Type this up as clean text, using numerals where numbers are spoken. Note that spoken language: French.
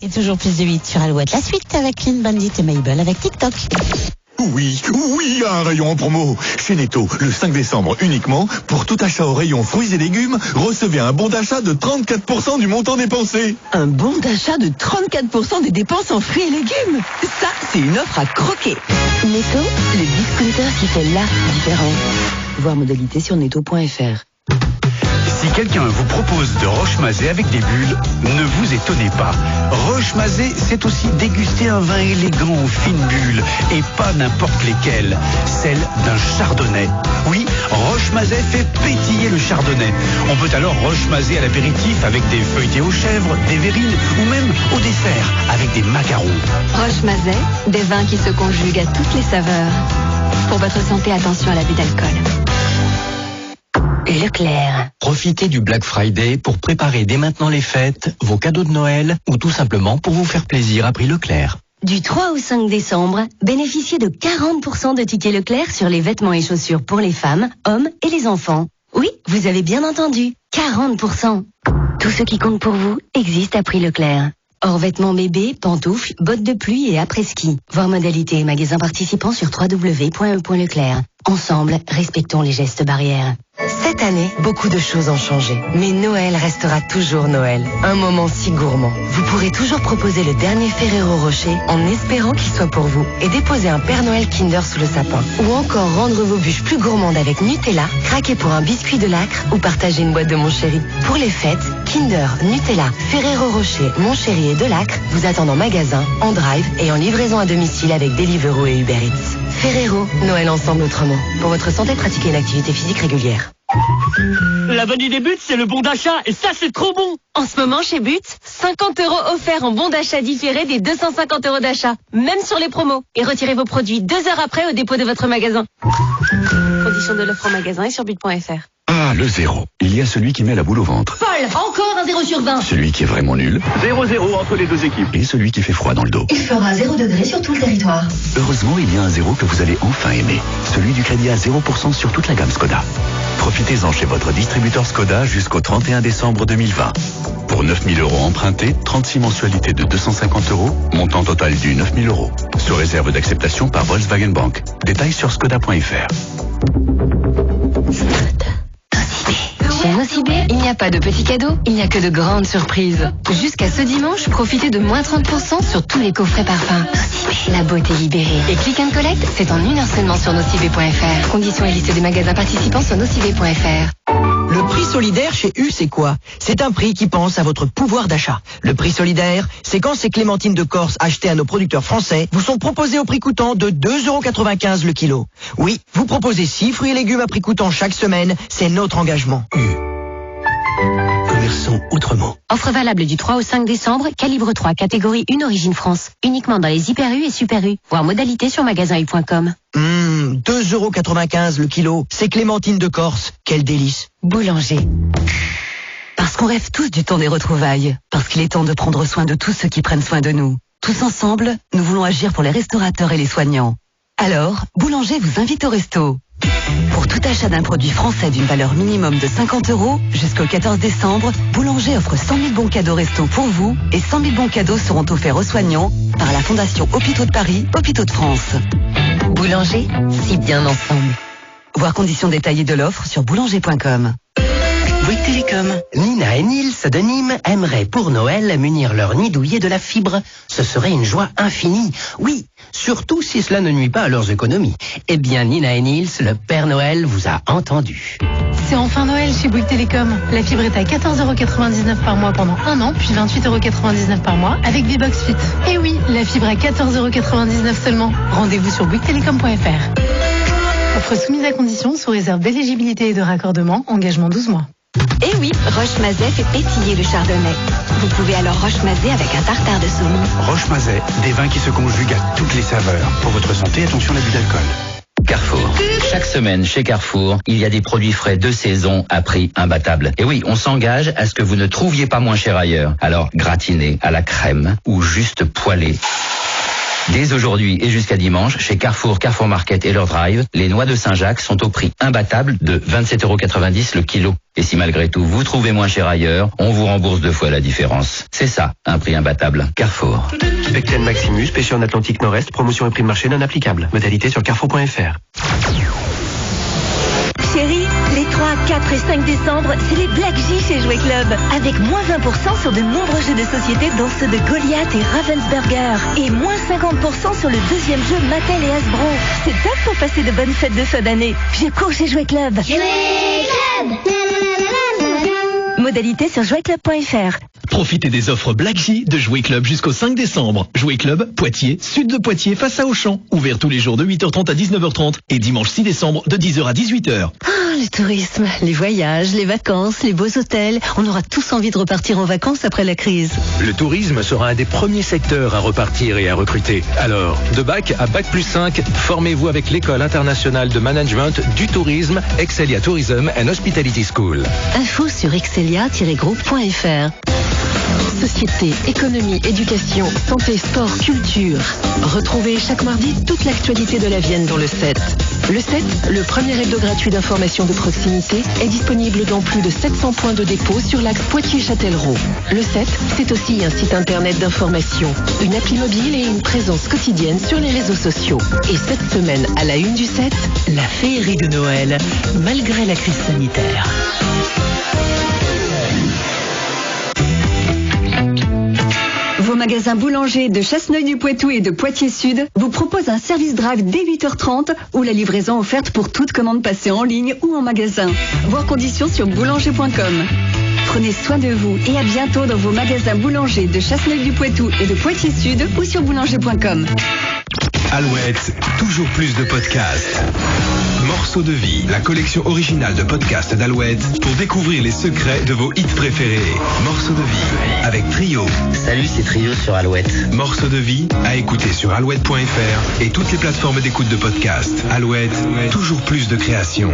Et toujours plus de 8 sur Alouette. La suite avec Clean Bandit et Mabel avec TikTok. Oui, il y a un rayon en promo. Chez Netto, le 5 décembre uniquement, pour tout achat au rayon fruits et légumes, recevez un bon d'achat de 34% du montant dépensé. Un bon d'achat de 34% des dépenses en fruits et légumes. Ça, c'est une offre à croquer. Netto, le discounter qui fait la différence. Voir modalité sur netto.fr. Si quelqu'un vous propose de Roche-Mazet avec des bulles, ne vous étonnez pas. Roche-Mazet, c'est aussi déguster un vin élégant aux fines bulles, et pas n'importe lesquelles, celle d'un chardonnay. Oui, Roche-Mazet fait pétiller le chardonnay. On peut alors Roche-Mazet à l'apéritif avec des feuilletés aux chèvres, des verrines, ou même au dessert avec des macarons. Roche-Mazet, des vins qui se conjuguent à toutes les saveurs. Pour votre santé, attention à l'abus d'alcool. Leclerc. Profitez du Black Friday pour préparer dès maintenant les fêtes, vos cadeaux de Noël ou tout simplement pour vous faire plaisir à prix Leclerc. Du 3 au 5 décembre, bénéficiez de 40% de tickets Leclerc sur les vêtements et chaussures pour les femmes, hommes et les enfants. Oui, vous avez bien entendu, 40%. Tout ce qui compte pour vous existe à prix Leclerc. Hors vêtements bébés, pantoufles, bottes de pluie et après-ski. Voir modalités et magasins participants sur www.e.leclerc. Ensemble, respectons les gestes barrières. Cette année, beaucoup de choses ont changé. Mais Noël restera toujours Noël. Un moment si gourmand. Vous pourrez toujours proposer le dernier Ferrero Rocher en espérant qu'il soit pour vous et déposer un Père Noël Kinder sous le sapin. Ou encore rendre vos bûches plus gourmandes avec Nutella, craquer pour un biscuit de Lacre ou partager une boîte de Mon Chéri. Pour les fêtes, Kinder, Nutella, Ferrero Rocher, Mon Chéri et de Lacre vous attendent en magasin, en drive et en livraison à domicile avec Deliveroo et Uber Eats. Ferrero, Noël ensemble autrement. Pour votre santé, pratiquez une activité physique régulière. La bonne idée But, c'est le bon d'achat, et ça c'est trop bon. En ce moment chez But, 50 € offerts en bon d'achat différé des 250 € d'achat, même sur les promos. Et retirez vos produits 2 heures après au dépôt de votre magasin. Conditions de l'offre en magasin et sur but.fr. Ah, le zéro. Il y a celui qui met la boule au ventre. Paul, encore un 0 sur 20. Celui qui est vraiment nul. 0-0 entre les deux équipes. Et celui qui fait froid dans le dos. Il fera 0 degré sur tout le territoire. Heureusement, il y a un zéro que vous allez enfin aimer. Celui du crédit à 0% sur toute la gamme Skoda. Profitez-en chez votre distributeur Skoda jusqu'au 31 décembre 2020. Pour 9 000 € empruntés, 36 mensualités de 250 €, montant total du 9 000 €. Sous réserve d'acceptation par Volkswagen Bank. Détails sur skoda.fr. Chez Nocibé, il n'y a pas de petits cadeaux, il n'y a que de grandes surprises. Jusqu'à ce dimanche, profitez de moins 30% sur tous les coffrets parfums. La beauté libérée. Et Click and Collect, c'est en 1 heure seulement sur nocibé.fr. Conditions et liste des magasins participants sur nocibé.fr. Le prix solidaire chez U, c'est quoi? C'est un prix qui pense à votre pouvoir d'achat. Le prix solidaire, c'est quand ces clémentines de Corse achetées à nos producteurs français vous sont proposées au prix coûtant de 2,95 € le kilo. Oui, vous proposez 6 fruits et légumes à prix coûtant chaque semaine, c'est notre engagement. Commerçons autrement. Offre valable du 3 au 5 décembre, calibre 3, catégorie 1 Origine France. Uniquement dans les Hyper U et Super U. Voir modalité sur magasin-u.com. 2,95 € le kilo, c'est clémentines de Corse. Quel délice. Boulanger. Parce qu'on rêve tous du temps des retrouvailles. Parce qu'il est temps de prendre soin de tous ceux qui prennent soin de nous. Tous ensemble, nous voulons agir pour les restaurateurs et les soignants. Alors, Boulanger vous invite au resto. Pour tout achat d'un produit français d'une valeur minimum de 50 € jusqu'au 14 décembre, Boulanger offre 100 000 bons cadeaux resto pour vous et 100 000 bons cadeaux seront offerts aux soignants par la Fondation Hôpitaux de Paris, Hôpitaux de France. Boulanger, si bien ensemble. Voir conditions détaillées de l'offre sur boulanger.com. Bouygues Télécom. Nina et Nils de Nîmes aimeraient pour Noël munir leur nid douillet de la fibre. Ce serait une joie infinie. Oui, surtout si cela ne nuit pas à leurs économies. Eh bien, Nina et Nils, le Père Noël vous a entendu. C'est enfin Noël chez Bouygues Télécom. La fibre est à 14,99 € par mois pendant un an, puis 28,99 € par mois avec des box fit. Et oui, la fibre à 14,99 € seulement. Rendez-vous sur bouyguestelecom.fr. Offre soumise à condition sous réserve d'éligibilité et de raccordement, engagement 12 mois. Et oui, Roche-Mazet fait pétiller le chardonnay. Vous pouvez alors Roche-Mazet avec un tartare de saumon. Roche-Mazet, des vins qui se conjuguent à toutes les saveurs. Pour votre santé, attention à l'abus d'alcool. Carrefour. Chaque semaine chez Carrefour, il y a des produits frais de saison à prix imbattable. Et oui, on s'engage à ce que vous ne trouviez pas moins cher ailleurs. Alors, gratinés à la crème ou juste poêlés, Dès aujourd'hui et jusqu'à dimanche, chez Carrefour, Carrefour Market et leur Drive, les noix de Saint-Jacques sont au prix imbattable de 27,90 € le kilo. Et si malgré tout vous trouvez moins cher ailleurs, on vous rembourse 2 fois la différence. C'est ça, un prix imbattable. Carrefour. Becten Maximus, pêché en Atlantique Nord-Est, promotion et prix de marché non applicable. Modalité sur carrefour.fr. Chérie, les 3, 4 et 5 décembre, c'est les Black J chez Jouet Club. Avec moins 20% sur de nombreux jeux de société dont ceux de Goliath et Ravensburger. Et moins 50% sur le deuxième jeu Mattel et Hasbro. C'est top pour passer de bonnes fêtes de fin d'année. Je cours chez Jouet Club. Jouet Club. Modalité sur jouetclub.fr. Profitez des offres Black J de Jouet Club jusqu'au 5 décembre. Jouet Club, Poitiers, sud de Poitiers, face à Auchan. Ouvert tous les jours de 8h30 à 19h30 et dimanche 6 décembre de 10h à 18h. Ah, le tourisme, les voyages, les vacances, les beaux hôtels. On aura tous envie de repartir en vacances après la crise. Le tourisme sera un des premiers secteurs à repartir et à recruter. Alors, de bac à bac plus 5, formez-vous avec l'École internationale de management du tourisme, Excelia Tourism and Hospitality School. Info sur excelia-groupe.fr. Société, économie, éducation, santé, sport, culture. Retrouvez chaque mardi toute l'actualité de la Vienne dans le 7. Le 7, le premier hebdo gratuit d'information de proximité, est disponible dans plus de 700 points de dépôt sur l'axe Poitiers-Châtellerault. Le 7, c'est aussi un site internet d'information, une appli mobile et une présence quotidienne sur les réseaux sociaux. Et cette semaine, à la une du 7, la féerie de Noël, malgré la crise sanitaire. Vos magasins boulangers de Chasseneuil-du-Poitou et de Poitiers-Sud vous proposent un service drive dès 8h30 ou la livraison offerte pour toute commande passée en ligne ou en magasin. Voir conditions sur boulanger.com. Prenez soin de vous et à bientôt dans vos magasins boulangers de Chasseneuil-du-Poitou et de Poitiers-Sud ou sur boulanger.com. Alouette, toujours plus de podcasts. Morceaux de vie, la collection originale de podcasts d'Alouette pour découvrir les secrets de vos hits préférés. Morceaux de vie avec Trio. Salut, c'est Trio sur Alouette. Morceaux de vie à écouter sur alouette.fr et toutes les plateformes d'écoute de podcasts. Alouette, toujours plus de création.